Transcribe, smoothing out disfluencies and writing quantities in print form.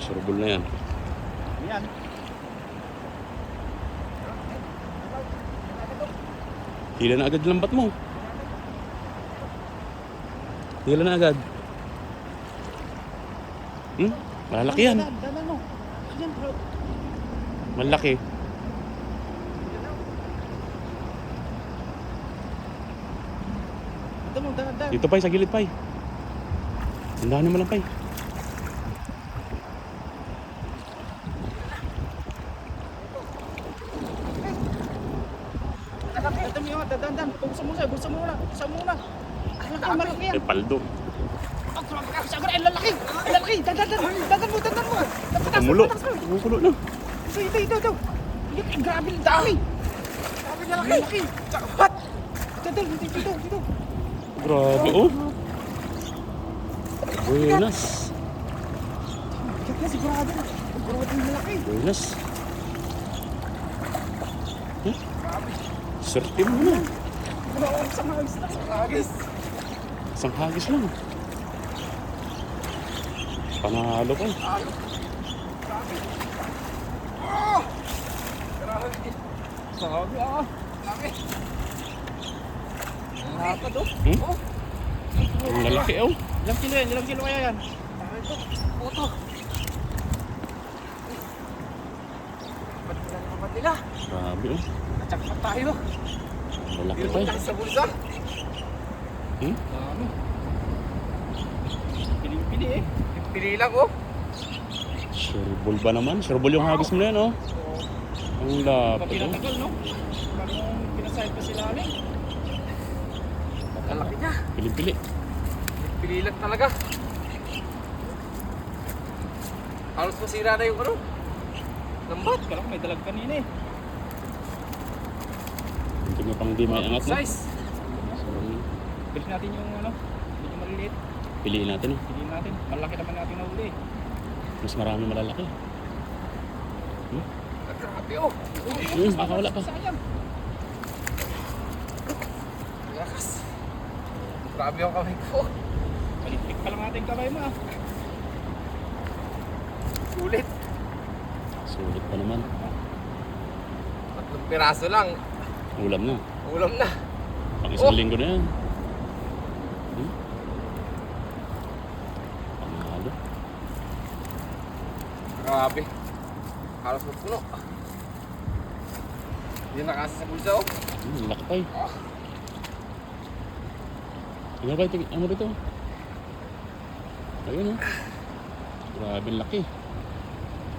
Surbol na yan. Yan. Hila na agad lambat mo. Hila na agad. Malaki yan. Dadan mo. Yan bro. Malaki. Dadan mo, dadan. Dito pay, sa gilid pay. Tindahan mo lang pay. Dadan mo yun, dadan. Buksan mo siya, buksan mo na. Buksan mo na. Malaki yan. Ay, paldo. Oh, grabe ka. Sabi na, ang lalaki. Ang lalaki. Dadan mo, dadan mo. Kumulo. Kumukulo na. Ito. Grabe ang dami. Grabe ang lalaki. What? Dito. Grabe oh. Buenas. Kaya sigurado. Grabe ang lalaki. Buenas. Swerte mo na. Grabe sa hagis na. Hagis. Isang hagis lang. Panalo pa. Grabe. Sabi Laki. Ang hapad oh. Oh. Ang lalaki oh. Ilang kilo yan? Ilang kilo kaya yan? Ito. Puto. Ba't nila naman nila? Grabe oh. Natsak pa tayo. Lalaki Hindi pa mo sa bulsa. Dami. Piling-pili eh. Pili lang oh. Surbol ba naman? Surbol yung hagis mo na yan oh. Ang lapad oh. Pinatagal no? Parang pinasahid pa sila aling. Ang laki niya. Pili-pili. Pili lang talaga. Halos masira na yung ano. Lambat. Kala ko may dalag kanina eh. Hindi mo pang di may angat mo. Size. Piliin natin yung ano. Medyo maliliit. Piliin natin oh. Piliin natin. Malaki naman natin na uli. Mas marami malalaki. Grabe oh. Baka wala pa. Sayang. Lakas. Grabe yung kamay ko. Palitik pa lang natin kamay mo ah. Sulit. Sulit pa naman. 3 piraso lang. Ulam na. Ulam na. Pang isang linggo na yan. Panalo. Grabe. Halos magpuno. Hindi na kasi sa bulsa oh. Laki pa eh. Ano ba ito? Ano ba ito? Ayun oh. Grabe laki.